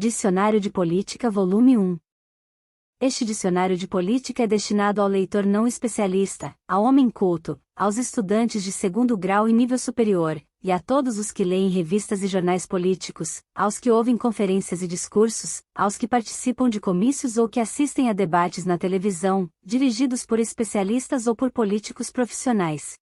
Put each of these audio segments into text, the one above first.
Dicionário de Política Volume 1. Este dicionário de política é destinado ao leitor não especialista, ao homem culto, aos estudantes de segundo grau e nível superior, e a todos os que leem revistas e jornais políticos, aos que ouvem conferências e discursos, aos que participam de comícios ou que assistem a debates na televisão, dirigidos por especialistas ou por políticos profissionais.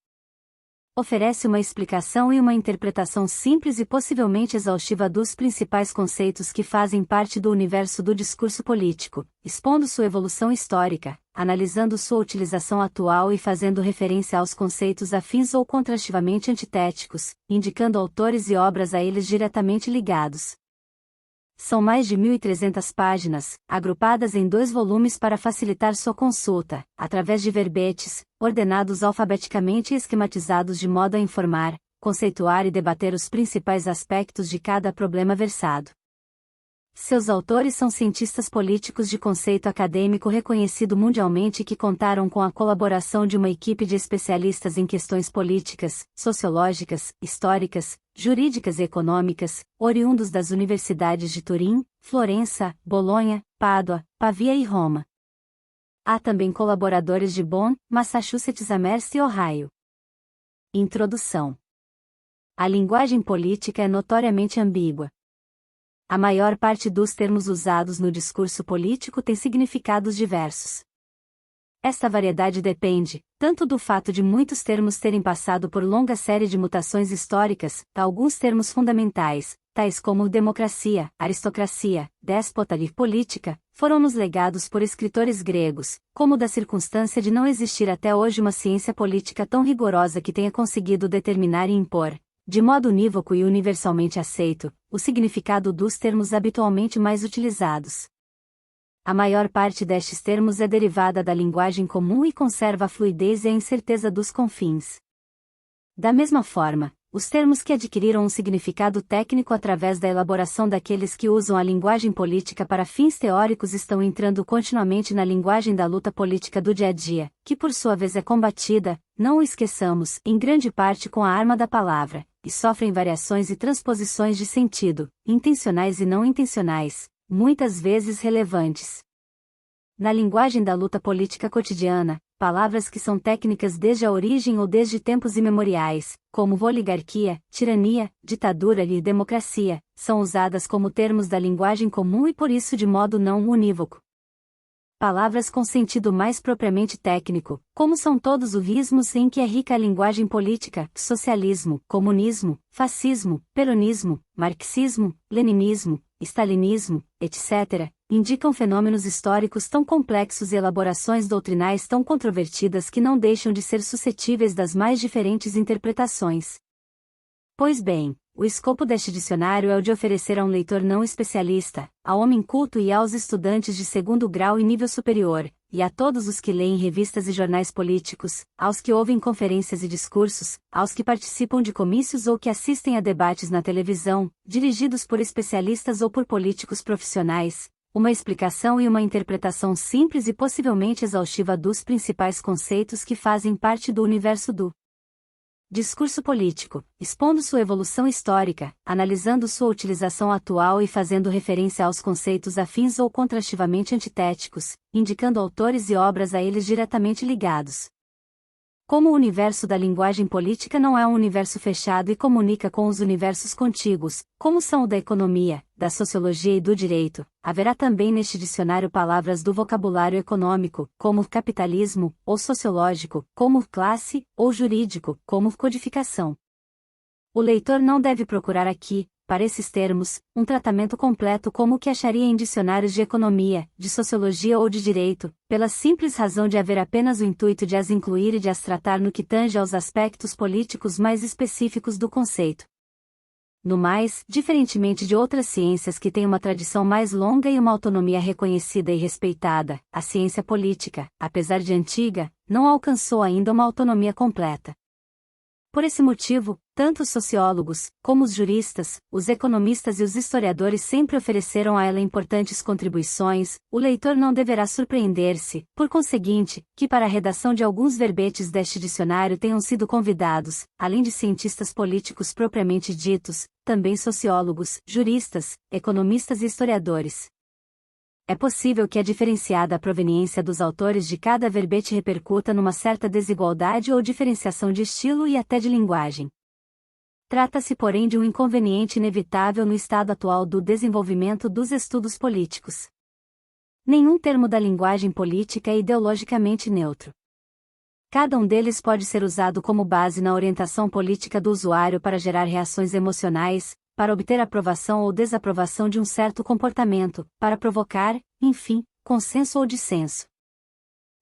Oferece uma explicação e uma interpretação simples e possivelmente exaustiva dos principais conceitos que fazem parte do universo do discurso político, expondo sua evolução histórica, analisando sua utilização atual e fazendo referência aos conceitos afins ou contrastivamente antitéticos, indicando autores e obras a eles diretamente ligados. São mais de 1.300 páginas, agrupadas em 2 volumes para facilitar sua consulta, através de verbetes, ordenados alfabeticamente e esquematizados de modo a informar, conceituar e debater os principais aspectos de cada problema versado. Seus autores são cientistas políticos de conceito acadêmico reconhecido mundialmente que contaram com a colaboração de uma equipe de especialistas em questões políticas, sociológicas, históricas, jurídicas e econômicas, oriundos das universidades de Turim, Florença, Bolonha, Pádua, Pavia e Roma. Há também colaboradores de Bonn, Massachusetts Amherst e Ohio. Introdução. A linguagem política é notoriamente ambígua. A maior parte dos termos usados no discurso político tem significados diversos. Esta variedade depende, tanto do fato de muitos termos terem passado por longa série de mutações históricas, alguns termos fundamentais, tais como democracia, aristocracia, déspota e política, foram-nos legados por escritores gregos, como da circunstância de não existir até hoje uma ciência política tão rigorosa que tenha conseguido determinar e impor, de modo unívoco e universalmente aceito, o significado dos termos habitualmente mais utilizados. A maior parte destes termos é derivada da linguagem comum e conserva a fluidez e a incerteza dos confins. Da mesma forma, os termos que adquiriram um significado técnico através da elaboração daqueles que usam a linguagem política para fins teóricos estão entrando continuamente na linguagem da luta política do dia a dia, que por sua vez é combatida, não o esqueçamos, em grande parte com a arma da palavra, e sofrem variações e transposições de sentido, intencionais e não intencionais, muitas vezes relevantes. Na linguagem da luta política cotidiana, palavras que são técnicas desde a origem ou desde tempos imemoriais, como oligarquia, tirania, ditadura e democracia, são usadas como termos da linguagem comum e por isso de modo não unívoco. Palavras com sentido mais propriamente técnico, como são todos os ismos em que é rica a linguagem política, socialismo, comunismo, fascismo, peronismo, marxismo, leninismo, stalinismo, etc., indicam fenômenos históricos tão complexos e elaborações doutrinais tão controvertidas que não deixam de ser suscetíveis das mais diferentes interpretações. Pois bem, o escopo deste dicionário é o de oferecer a um leitor não especialista, ao homem culto e aos estudantes de segundo grau e nível superior, e a todos os que leem revistas e jornais políticos, aos que ouvem conferências e discursos, aos que participam de comícios ou que assistem a debates na televisão, dirigidos por especialistas ou por políticos profissionais, uma explicação e uma interpretação simples e possivelmente exaustiva dos principais conceitos que fazem parte do universo do discurso político, expondo sua evolução histórica, analisando sua utilização atual e fazendo referência aos conceitos afins ou contrastivamente antitéticos, indicando autores e obras a eles diretamente ligados. Como o universo da linguagem política não é um universo fechado e comunica com os universos contíguos, como são o da economia, da sociologia e do direito, haverá também neste dicionário palavras do vocabulário econômico, como capitalismo, ou sociológico, como classe, ou jurídico, como codificação. O leitor não deve procurar aqui, para esses termos, um tratamento completo como o que acharia em dicionários de economia, de sociologia ou de direito, pela simples razão de haver apenas o intuito de as incluir e de as tratar no que tange aos aspectos políticos mais específicos do conceito. No mais, diferentemente de outras ciências que têm uma tradição mais longa e uma autonomia reconhecida e respeitada, a ciência política, apesar de antiga, não alcançou ainda uma autonomia completa. Por esse motivo, tanto os sociólogos, como os juristas, os economistas e os historiadores sempre ofereceram a ela importantes contribuições. O leitor não deverá surpreender-se, por conseguinte, que para a redação de alguns verbetes deste dicionário tenham sido convidados, além de cientistas políticos propriamente ditos, também sociólogos, juristas, economistas e historiadores. É possível que a diferenciada proveniência dos autores de cada verbete repercuta numa certa desigualdade ou diferenciação de estilo e até de linguagem. Trata-se, porém, de um inconveniente inevitável no estado atual do desenvolvimento dos estudos políticos. Nenhum termo da linguagem política é ideologicamente neutro. Cada um deles pode ser usado como base na orientação política do usuário para gerar reações emocionais, para obter aprovação ou desaprovação de um certo comportamento, para provocar, enfim, consenso ou dissenso.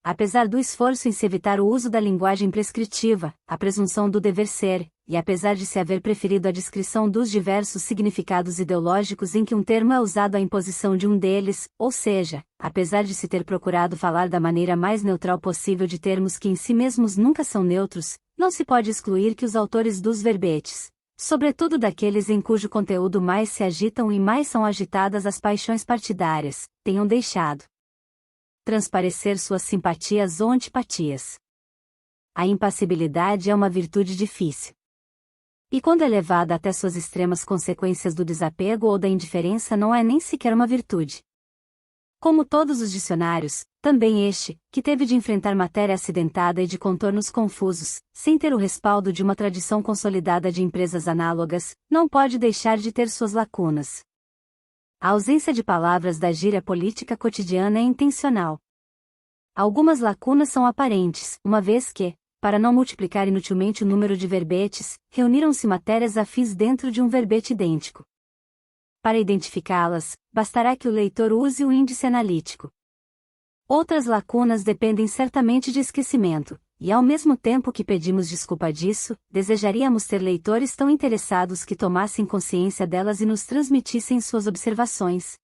Apesar do esforço em se evitar o uso da linguagem prescritiva, a presunção do dever ser, e apesar de se haver preferido a descrição dos diversos significados ideológicos em que um termo é usado à imposição de um deles, ou seja, apesar de se ter procurado falar da maneira mais neutral possível de termos que em si mesmos nunca são neutros, não se pode excluir que os autores dos verbetes, sobretudo daqueles em cujo conteúdo mais se agitam e mais são agitadas as paixões partidárias, tenham deixado transparecer suas simpatias ou antipatias. A impassibilidade é uma virtude difícil. E quando é levada até suas extremas consequências do desapego ou da indiferença, não é nem sequer uma virtude. Como todos os dicionários, também este, que teve de enfrentar matéria acidentada e de contornos confusos, sem ter o respaldo de uma tradição consolidada de empresas análogas, não pode deixar de ter suas lacunas. A ausência de palavras da gíria política cotidiana é intencional. Algumas lacunas são aparentes, uma vez que, para não multiplicar inutilmente o número de verbetes, reuniram-se matérias afins dentro de um verbete idêntico. Para identificá-las, bastará que o leitor use o índice analítico. Outras lacunas dependem certamente de esquecimento, e ao mesmo tempo que pedimos desculpa disso, desejaríamos ter leitores tão interessados que tomassem consciência delas e nos transmitissem suas observações.